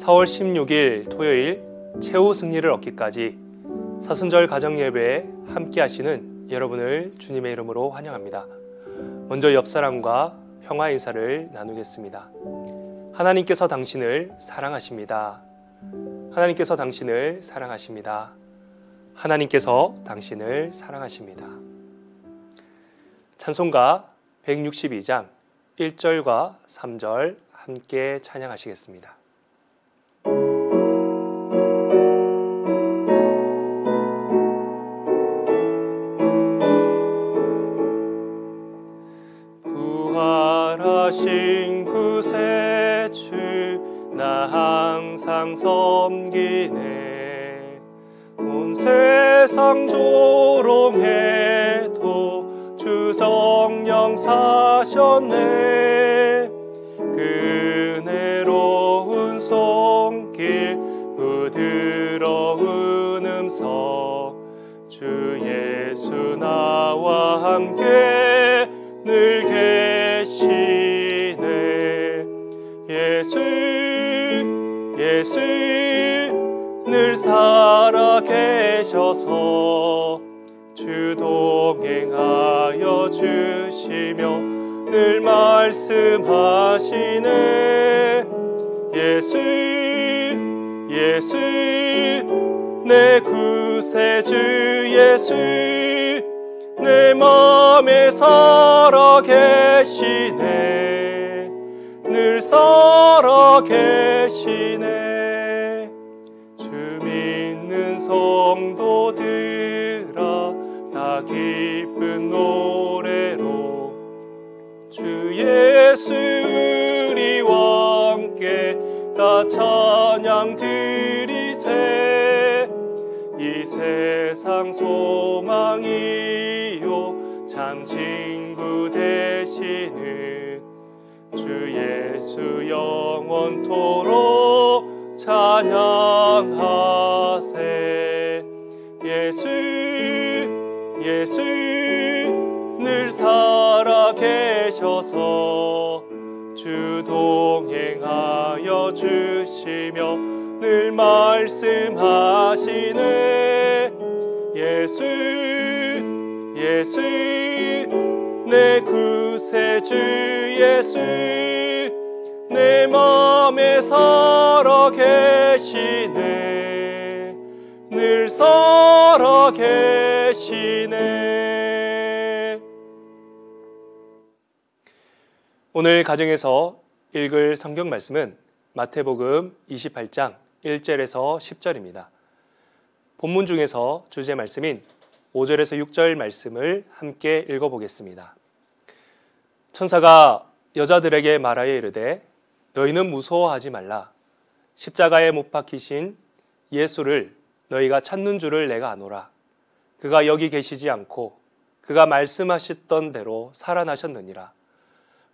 4월 16일 토요일 최후 승리를 얻기까지 사순절 가정예배에 함께 하시는 여러분을 주님의 이름으로 환영합니다. 먼저 옆사람과 평화 인사를 나누겠습니다. 하나님께서 당신을 사랑하십니다. 하나님께서 당신을 사랑하십니다. 하나님께서 당신을 사랑하십니다. 찬송가 162장 1절과 3절 함께 찬양하시겠습니다. 부활하신 구세주 나 항상 섬기네. 온 세상 조롱해도 주 성령 사셨네. 은혜로운 손길 부드러운 음성 주 예수 나와 함께 늘 계시네. 예수 늘 살아 계셔서 주 동행하여 주시며 늘 말씀하시네. 예수 내 구세주 예수 내 맘에 살아 계시네. 늘 살아 계시네. 주 믿는 성도들아 다 기쁜 노래로 주 예수 우리와 함께 다 찬양 드리세. 이 세상 소망이요 참 친구 되시는 주 예수 영원토록 찬양하세. 예수 늘 살아 계셔서 주 동행하여 주시며 늘 말씀하시네. 예수 내 구세주 예수 내 맘에 살아 계시네. 늘 살아 계시네. 오늘 가정에서 읽을 성경 말씀은 마태복음 28장 1절에서 10절입니다. 본문 중에서 주제 말씀인 5절에서 6절 말씀을 함께 읽어보겠습니다. 천사가 여자들에게 말하여 이르되 너희는 무서워하지 말라. 십자가에 못 박히신 예수를 너희가 찾는 줄을 내가 아노라. 그가 여기 계시지 않고 그가 말씀하셨던 대로 살아나셨느니라.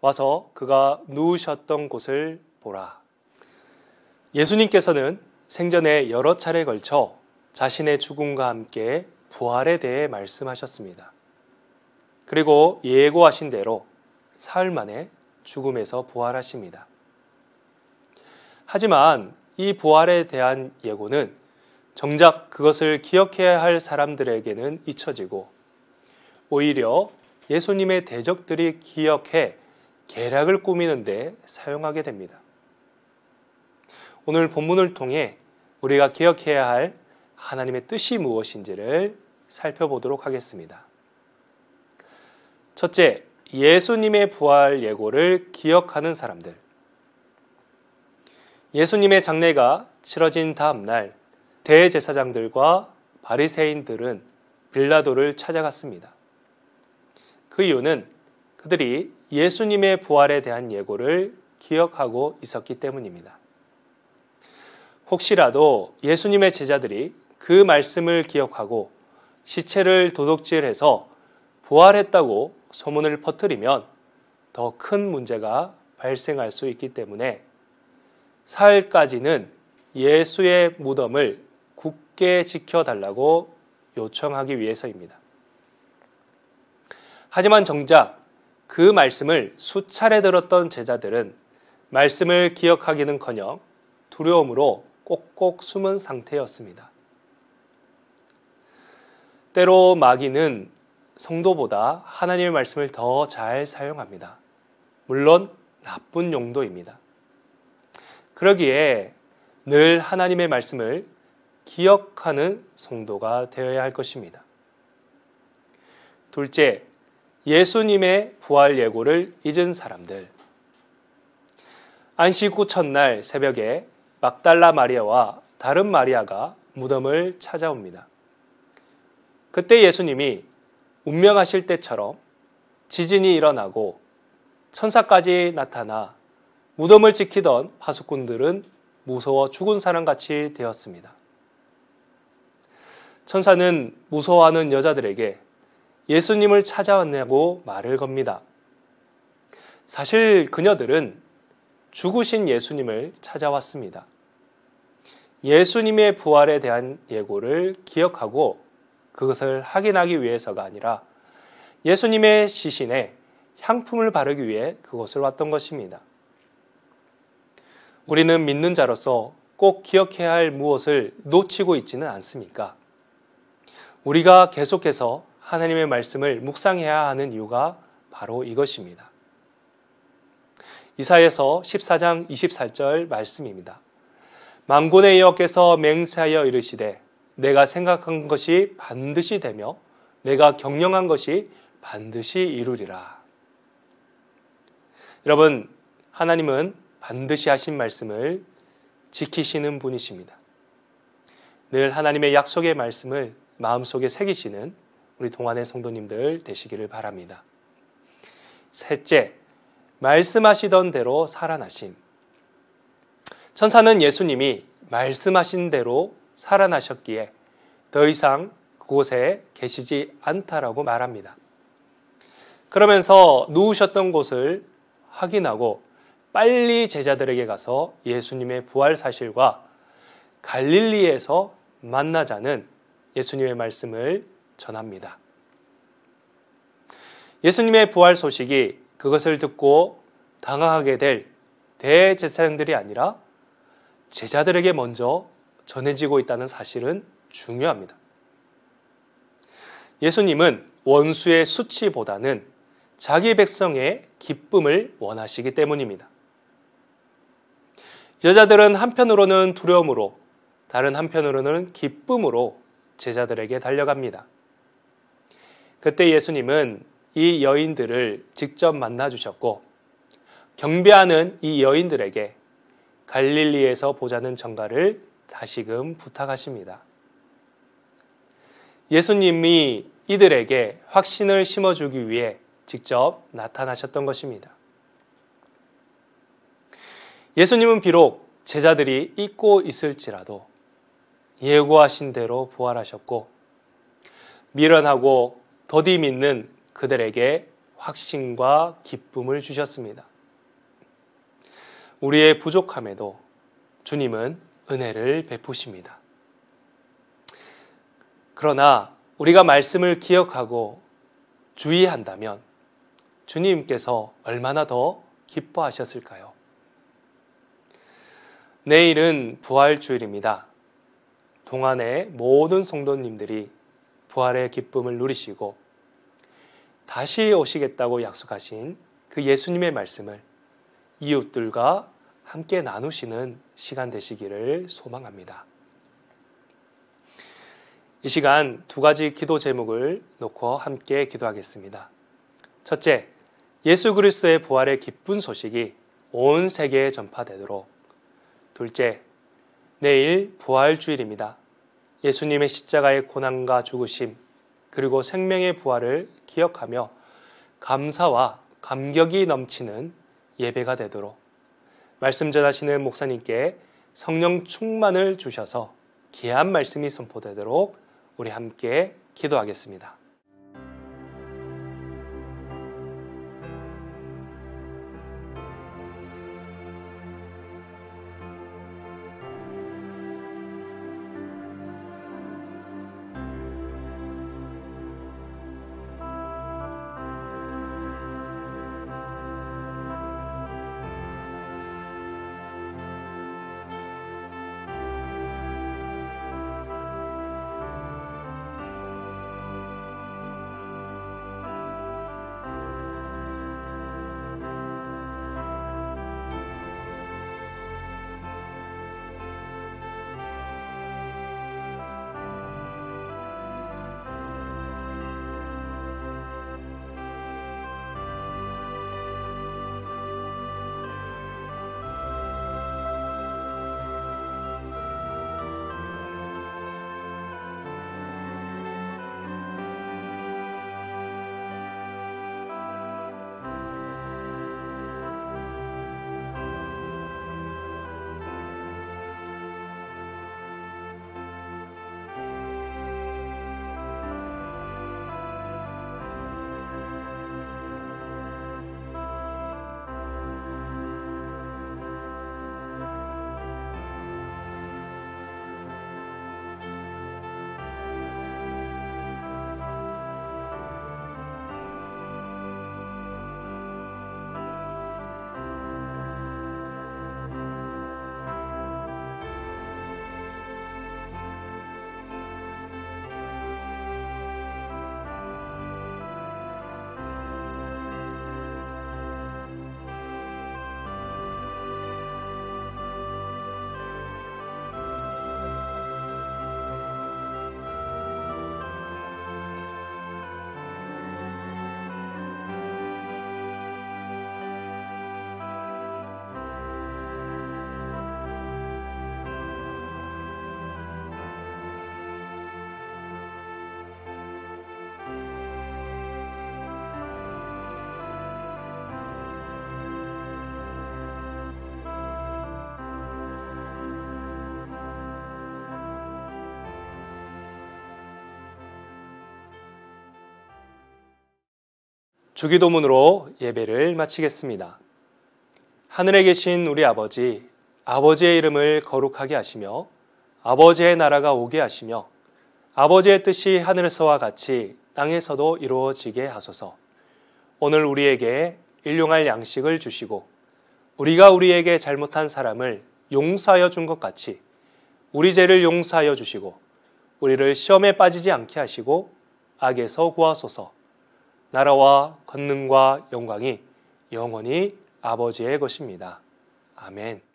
와서 그가 누우셨던 곳을 보라. 예수님께서는 생전에 여러 차례 걸쳐 자신의 죽음과 함께 부활에 대해 말씀하셨습니다. 그리고 예고하신 대로 사흘 만에 죽음에서 부활하십니다. 하지만 이 부활에 대한 예고는 정작 그것을 기억해야 할 사람들에게는 잊혀지고 오히려 예수님의 대적들이 기억해 계략을 꾸미는 데 사용하게 됩니다. 오늘 본문을 통해 우리가 기억해야 할 하나님의 뜻이 무엇인지를 살펴보도록 하겠습니다. 첫째, 예수님의 부활 예고를 기억하는 사람들. 예수님의 장례가 치러진 다음 날 대제사장들과 바리새인들은 빌라도를 찾아갔습니다. 그 이유는 그들이 예수님의 부활에 대한 예고를 기억하고 있었기 때문입니다. 혹시라도 예수님의 제자들이 그 말씀을 기억하고 시체를 도둑질해서 부활했다고 소문을 퍼뜨리면 더 큰 문제가 발생할 수 있기 때문에 사흘까지는 예수의 무덤을 굳게 지켜달라고 요청하기 위해서입니다. 하지만 정작 그 말씀을 수차례 들었던 제자들은 말씀을 기억하기는커녕 두려움으로 꼭꼭 숨은 상태였습니다. 때로 마귀는 성도보다 하나님의 말씀을 더 잘 사용합니다. 물론 나쁜 용도입니다. 그러기에 늘 하나님의 말씀을 기억하는 성도가 되어야 할 것입니다. 둘째, 예수님의 부활 예고를 잊은 사람들. 안식 후 첫날 새벽에 막달라 마리아와 다른 마리아가 무덤을 찾아옵니다. 그때 예수님이 운명하실 때처럼 지진이 일어나고 천사까지 나타나 무덤을 지키던 파수꾼들은 무서워 죽은 사람같이 되었습니다. 천사는 무서워하는 여자들에게 예수님을 찾아왔냐고 말을 겁니다. 사실 그녀들은 죽으신 예수님을 찾아왔습니다. 예수님의 부활에 대한 예고를 기억하고 그것을 확인하기 위해서가 아니라 예수님의 시신에 향품을 바르기 위해 그곳을 왔던 것입니다. 우리는 믿는 자로서 꼭 기억해야 할 무엇을 놓치고 있지는 않습니까? 우리가 계속해서 하나님의 말씀을 묵상해야 하는 이유가 바로 이것입니다. 이사야서 14장 24절 말씀입니다. 만군의 여호와께서 맹세하여 이르시되 내가 생각한 것이 반드시 되며 내가 경영한 것이 반드시 이루리라. 여러분, 하나님은 반드시 하신 말씀을 지키시는 분이십니다. 늘 하나님의 약속의 말씀을 마음속에 새기시는 우리 동안의 성도님들 되시기를 바랍니다. 셋째, 말씀하시던 대로 살아나심. 천사는 예수님이 말씀하신 대로 살아나셨기에 더 이상 그곳에 계시지 않다라고 말합니다. 그러면서 누우셨던 곳을 확인하고 빨리 제자들에게 가서 예수님의 부활 사실과 갈릴리에서 만나자는 예수님의 말씀을 전합니다. 예수님의 부활 소식이 그것을 듣고 당황하게 될 대제사장들이 아니라 제자들에게 먼저 전해지고 있다는 사실은 중요합니다. 예수님은 원수의 수치보다는 자기 백성의 기쁨을 원하시기 때문입니다. 여자들은 한편으로는 두려움으로, 다른 한편으로는 기쁨으로 제자들에게 달려갑니다. 그때 예수님은 이 여인들을 직접 만나 주셨고 경배하는 이 여인들에게 갈릴리에서 보자는 전가를 다시금 부탁하십니다. 예수님이 이들에게 확신을 심어주기 위해 직접 나타나셨던 것입니다. 예수님은 비록 제자들이 잊고 있을지라도 예고하신 대로 부활하셨고 미련하고 더디 믿는 그들에게 확신과 기쁨을 주셨습니다. 우리의 부족함에도 주님은 은혜를 베푸십니다. 그러나 우리가 말씀을 기억하고 주의한다면 주님께서 얼마나 더 기뻐하셨을까요? 내일은 부활주일입니다. 동안의 모든 성도님들이 부활의 기쁨을 누리시고 다시 오시겠다고 약속하신 그 예수님의 말씀을 이웃들과 함께 나누시는 시간 되시기를 소망합니다. 이 시간 두 가지 기도 제목을 놓고 함께 기도하겠습니다. 첫째, 예수 그리스도의 부활의 기쁜 소식이 온 세계에 전파되도록. 둘째, 내일 부활주일입니다. 예수님의 십자가의 고난과 죽으심 그리고 생명의 부활을 기억하며 감사와 감격이 넘치는 예배가 되도록 말씀 전하시는 목사님께 성령 충만을 주셔서 귀한 말씀이 선포되도록 우리 함께 기도하겠습니다. 주기도문으로 예배를 마치겠습니다. 하늘에 계신 우리 아버지, 아버지의 이름을 거룩하게 하시며 아버지의 나라가 오게 하시며 아버지의 뜻이 하늘에서와 같이 땅에서도 이루어지게 하소서. 오늘 우리에게 일용할 양식을 주시고 우리가 우리에게 잘못한 사람을 용서하여 준 것 같이 우리 죄를 용서하여 주시고 우리를 시험에 빠지지 않게 하시고 악에서 구하소서. 나라와 권능과 영광이 영원히 아버지의 것입니다. 아멘.